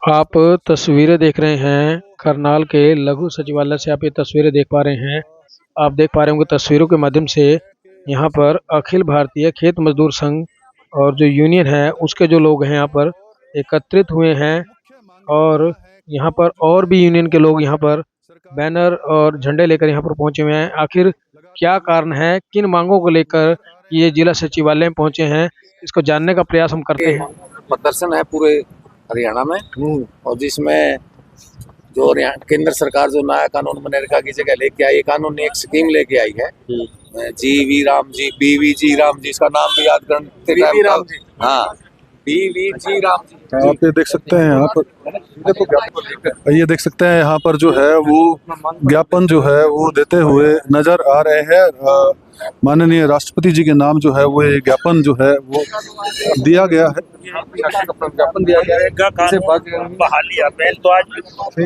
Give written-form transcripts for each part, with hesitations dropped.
आप तस्वीरें देख रहे हैं करनाल के लघु सचिवालय से। आप ये तस्वीरें देख पा रहे हैं। आप देख पा रहे होंगे तस्वीरों के माध्यम से यहाँ पर अखिल भारतीय खेत मजदूर संघ और जो यूनियन है उसके जो लोग हैं यहाँ पर एकत्रित हुए हैं। और यहाँ पर और भी यूनियन के लोग यहाँ पर बैनर और झंडे लेकर यहाँ पर पहुंचे हुए हैं। आखिर क्या कारण है, किन मांगों को लेकर ये जिला सचिवालय में पहुंचे हैं, इसको जानने का प्रयास हम करते हैं। प्रदर्शन है पूरे हरियाणा में और जिसमें जो केंद्र सरकार जो नया कानून मनरेगा की जगह लेके आई, कानून ने एक स्कीम लेके आई है जी राम जी, बीवी जी राम जी, इसका नाम भी याद करते राम जी। हाँ, बीवी जी राम जी। आप ये देख सकते हैं यहाँ पर, ये देख सकते हैं यहाँ पर जो है वो ज्ञापन जो है वो देते हुए नजर आ रहे हैं। माननीय राष्ट्रपति जी के नाम जो है वो ये ज्ञापन जो है वो दिया गया है। ज्ञापन दिया गया है बहाली अप्रैल तो आज,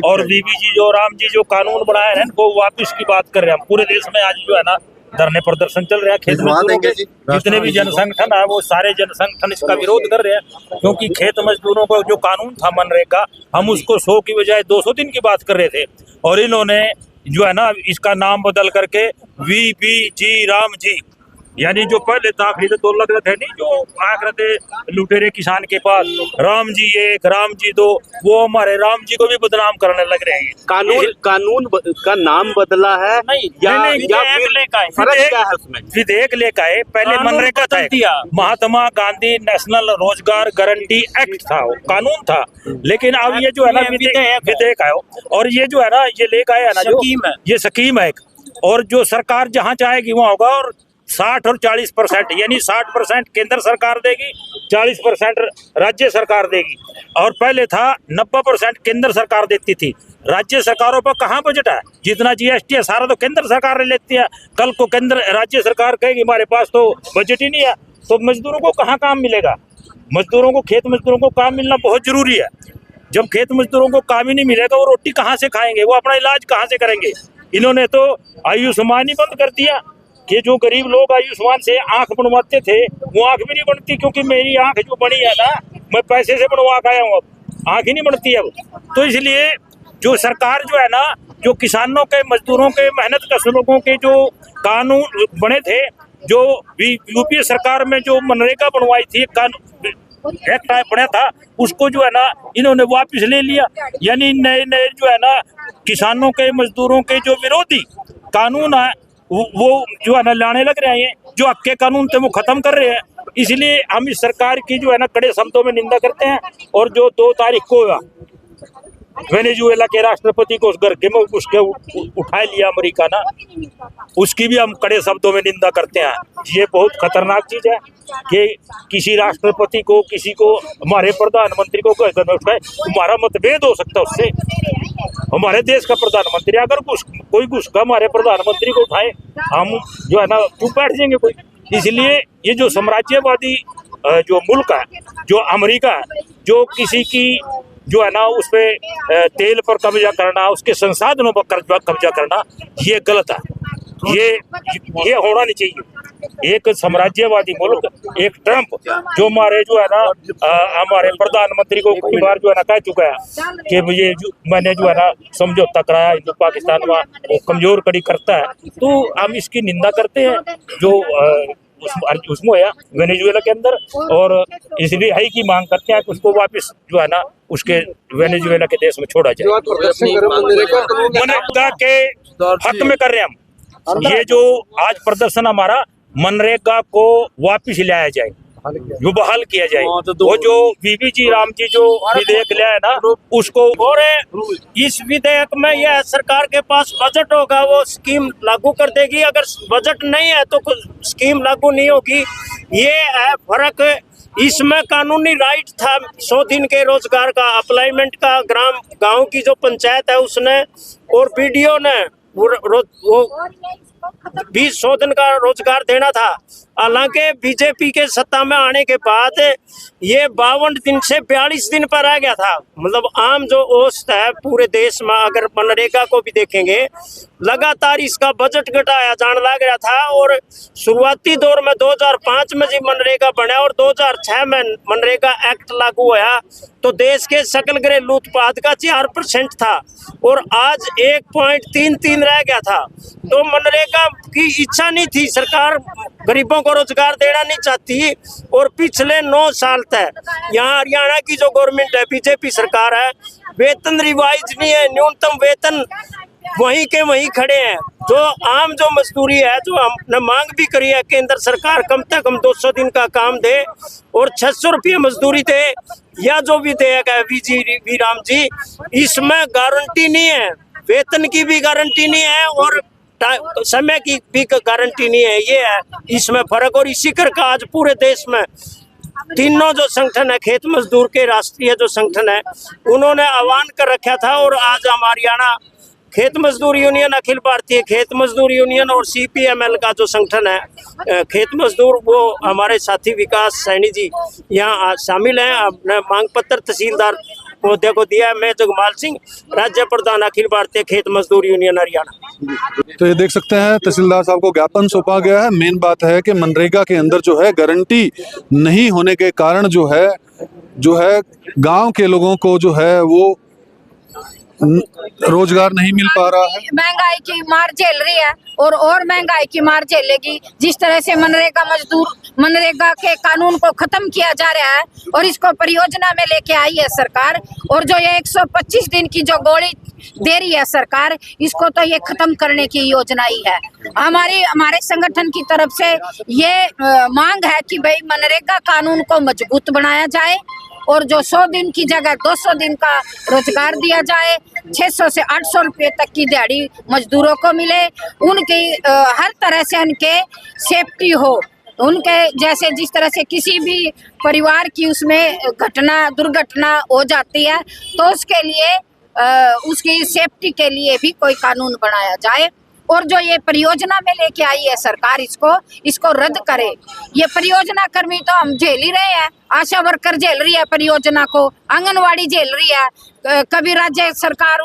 और बीबी जी जो राम जी जो कानून बनाए हैं वो वापस की बात कर रहे हैं। पूरे देश में आज जो है ना धरने प्रदर्शन चल रहे हैं। खेत मजदूरों के जितने भी जनसंगठन है वो सारे जनसंगठन इसका विरोध कर रहे हैं, क्योंकि खेत मजदूरों का जो कानून था मनरेगा, हम उसको 100 की बजाय 200 दिन की बात कर रहे थे, और इन्होंने जो है ना इसका नाम बदल करके VBG राम जी, यानी जो पहले था आखिरी तो 2 लग रहे थे नहीं, जो आग रहे थे लुटेरे किसान के पास, राम जी 1 राम जी 2, वो हमारे राम जी को भी बदनाम करने लग रहे हैं। कानून का नाम बदला है नहीं, विधेयक लेकर आए। पहले मनरेगा था, महात्मा गांधी नेशनल रोजगार गारंटी एक्ट था, वो कानून था, लेकिन अब ये जो है ना विधेयक आयो, और ये जो है ना ये लेकर आया ना जो ये स्कीम है, और जो सरकार जहाँ चाहेगी वहाँ होगा, और 60 और 40%, यानी 60% केंद्र सरकार देगी, 40% राज्य सरकार देगी। और पहले था 90% केंद्र सरकार देती थी। राज्य सरकारों पर कहाँ बजट है? जितना GST है सारा तो केंद्र सरकार लेती है। कल को राज्य सरकार कहेगी हमारे पास तो बजट ही नहीं है, तो मजदूरों को कहाँ काम मिलेगा? मजदूरों को, खेत मजदूरों को काम मिलना बहुत जरूरी है। जब खेत मजदूरों को काम ही नहीं मिलेगा, वो रोटी कहाँ से खाएंगे, वो अपना इलाज कहाँ से करेंगे? इन्होंने तो आयुष्मान ही बंद कर दिया कि जो गरीब लोग आयुष्मान से आंख बनवाते थे वो आंख भी नहीं बनती, क्योंकि मेरी आंख जो बनी है ना, मैं पैसे से बनवा के आया हूँ, अब आंख ही नहीं बनती अब। तो इसलिए जो सरकार जो है ना, जो किसानों के, मजदूरों के, मेहनत कशलों के जो कानून बने थे, जो यूपीए सरकार में जो मनरेगा बनवाई थी, एक्ट बना था, उसको जो है ना इन्होंने वापस ले लिया। यानी नए नए जो है ना किसानों के, मजदूरों के जो विरोधी कानून है वो जो है ना लाने लग रहे हैं, जो अक्के कानून थे वो खत्म कर रहे हैं। इसलिए हम इस सरकार की जो है ना कड़े शब्दों में निंदा करते हैं। और जो 2 तारीख को वेनेजुएला के राष्ट्रपति को उस घर के में उसके उठा लिया अमेरिका ना, उसकी भी हम कड़े शब्दों में निंदा करते हैं। ये बहुत खतरनाक चीज है कि किसी राष्ट्रपति को, किसी को, हमारे प्रधानमंत्री को घर में उठाए। हमारा मतभेद हो सकता है उससे, हमारे देश का प्रधानमंत्री अगर कोई घुस का हमारे प्रधानमंत्री को उठाए, हम जो है ना चुप बैठ जाएंगे कोई। इसलिए ये जो साम्राज्यवादी जो मुल्क है, जो अमेरिका है, जो किसी की जो है ना उस पे तेल पर कब्जा करना, उसके संसाधनों पर कब्जा करना, ये गलत है। ये होना नहीं चाहिए। एक साम्राज्यवादी मुल्क, एक ट्रंप जो हमारे जो है ना हमारे प्रधानमंत्री को कई बार जो है ना कह चुका है कि ये मैंने जो है ना समझौता कराया हिंदू पाकिस्तान में, वो कमजोर कड़ी करता है, तो हम इसकी निंदा करते हैं जो उसमें है वेनेजुएला के अंदर। और इसलिए हाई की मांग करते हैं कि उसको वापस जो है ना उसके वेनेजुएला के देश में छोड़ा जाए। मनरेगा के हक में कर रहे हैं हम। ये जो आज प्रदर्शन हमारा, मनरेगा को वापस लाया जाए, जो बहाल किया जाए। वो जो VBG राम जी जो विधेयक लिया है ना उसको, और इस विधेयक में यह सरकार के पास बजट होगा वो स्कीम लागू कर देगी, अगर बजट नहीं है तो स्कीम लागू नहीं होगी। ये है फर्क। इसमें कानूनी राइट था 100 दिन के रोजगार का, अप्लाईमेंट का, गांव की जो पंचायत है उसने और BDO ने वो 100 दिन का रोजगार देना था। हालांकि बीजेपी के सत्ता में आने के बाद ये 52 दिन से 42 दिन पर आ गया था। मतलब आम जो औसत है पूरे देश में, अगर मनरेगा को भी देखेंगे, लगातार इसका बजट घटाया जाने लग रहा था। और शुरुआती दौर में 2005 में जी मनरेगा बना और 2006 में मनरेगा एक्ट लागू हुआ तो देश के सकल घरेलू उत्पाद का 4% था और आज 1.33 रह गया था। तो मनरेगा की इच्छा नहीं थी, सरकार गरीबों को रोजगार देना नहीं चाहती। और पिछले 9 साल तक यहाँ हरियाणा की जो गवर्नमेंट है, बीजेपी सरकार है, वेतन रिवाइज नहीं है, न्यूनतम वेतन वहीं के वहीं खड़े हैं। जो आम जो मजदूरी है, जो हमने मांग भी करी है, केंद्र सरकार कम से कम 200 दिन का काम दे और 600 रुपये मजदूरी दे, या जो भी देगा वी राम जी, इसमें गारंटी नहीं है, वेतन की भी गारंटी नहीं है और समय की भी गारंटी नहीं है। ये है इसमें फर्क। और इसी करके आज पूरे देश में तीनों जो संगठन है, खेत मजदूर के राष्ट्रीय जो संगठन है, उन्होंने आह्वान कर रखा था। और आज हम हरियाणा खेत मजदूर यूनियन, अखिल भारतीय खेत मजदूर यूनियन और CPML का जो संगठन है खेत मजदूर, वो हमारे साथी विकास सैनी जी यहाँ शामिल हैं। अपने मांग पत्र तहसीलदार महोदय को दिया है। मैं जगमाल सिंह, राज्य प्रधान अखिल भारतीय खेत मजदूर यूनियन हरियाणा। तो ये देख सकते हैं तहसीलदार साहब को ज्ञापन सौंपा गया है। मेन बात है कि मनरेगा के अंदर जो है गारंटी नहीं होने के कारण जो है गांव के लोगों को जो है वो रोजगार नहीं मिल पा रहा है। महंगाई की मार झेल रही है और महंगाई की मार झेलेगी। जिस तरह से मनरेगा के कानून को खत्म किया जा रहा है और इसको परियोजना में लेके आई है सरकार, और जो ये 125 दिन की जो गोली दे रही है सरकार, इसको तो ये खत्म करने की योजना ही है। हमारे संगठन की तरफ से ये मांग है कि भाई मनरेगा कानून को मजबूत बनाया जाए और जो 100 दिन की जगह 200 दिन का रोजगार दिया जाए, 600 से 800 रुपये तक की दिहाड़ी मजदूरों को मिले, उनकी हर तरह से उनके सेफ्टी हो, उनके जैसे जिस तरह से किसी भी परिवार की उसमें दुर्घटना हो जाती है तो उसके लिए उसकी सेफ्टी के लिए भी कोई कानून बनाया जाए। और जो ये परियोजना में लेके आई है सरकार, इसको रद्द करे। ये परियोजना कर्मी तो हम झेल ही रहे हैं, आशा वर्कर झेल रही है परियोजना को, आंगनवाड़ी झेल रही है। कभी राज्य सरकार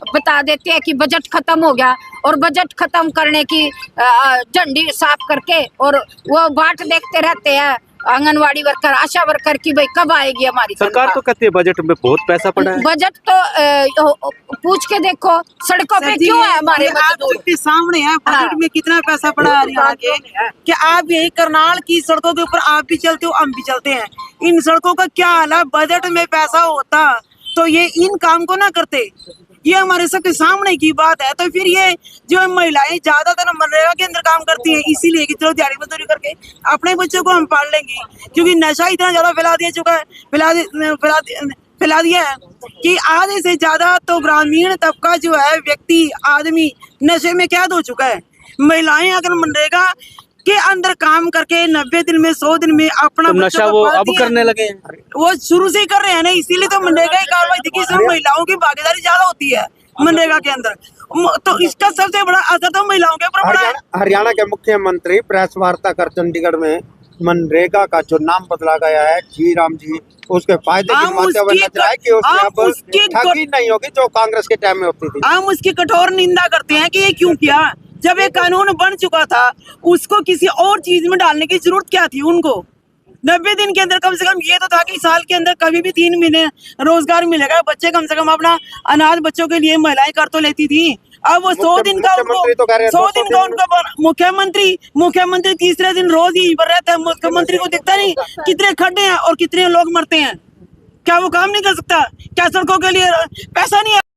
बता देती है कि बजट खत्म हो गया और बजट खत्म करने की झंडी साफ करके और वो बाट देखते रहते हैं आंगनवाड़ी वर्कर, आशा वर्कर की भाई कब आएगी हमारी सरकार। तो कहती है बजट में बहुत पैसा पड़ा है। बजट तो पूछ के देखो सड़कों पे क्यों है हमारे मजदूर के सामने है। बजट में कितना पैसा पड़ा है हरियाणा के, कि आप यही करनाल की सड़कों के ऊपर आप भी चलते हो, हम भी चलते हैं। इन सड़कों का क्या हाल है? बजट में पैसा होता तो ये इन काम को ना करते। ये हमारे सबके सामने की बात है। तो फिर ये जो महिलाएं ज्यादातर मनरेगा के अंदर काम करती है, इसीलिए कि चलो दिहाड़ी मजदूरी करके अपने बच्चों को हम पाल लेंगे, क्योंकि नशा इतना ज्यादा फैला दिया है कि आधे से ज्यादा तो ग्रामीण तबका जो है व्यक्ति आदमी नशे में कैद हो चुका है। महिलाएं अगर मनरेगा के अंदर काम करके 90 दिन में 100 दिन में अपना तो नशा वो अब करने लगे हैं, वो शुरू से ही कर रहे हैं ना, इसीलिए तो मनरेगा की कार्रवाई देखिए, इसमें महिलाओं की भागीदारी ज्यादा होती है मनरेगा के अंदर, तो इसका सबसे बड़ा असर तो महिलाओं के ऊपर पड़ा है। हरियाणा के मुख्यमंत्री प्रेस वार्ता कर चंडीगढ़ में मनरेगा का जो नाम बदला गया है जी राम जी, उसके फायदे गिनवाते हुए नजर आए कि उसमें अब ठगी नहीं होगी जो कांग्रेस के टाइम में होती थी। हम उसकी कठोर निंदा करते हैं कि ये क्यों किया, जब एक कानून बन चुका था उसको किसी और चीज में डालने की जरूरत क्या थी उनको। 90 दिन के अंदर कम से कम ये तो था कि साल के अंदर कभी भी 3 महीने रोजगार मिलेगा, बच्चे कम से कम अपना अनाथ बच्चों के लिए महिलाएं कर तो लेती थी। अब वो 100 दिन का उनको मुख्यमंत्री तीसरे दिन रोज ही पर रहता है। मुख्यमंत्री को दिखता नहीं कितने खड्डे हैं और कितने लोग मरते हैं, क्या वो काम नहीं कर सकता? क्या सड़कों के लिए पैसा नहीं है?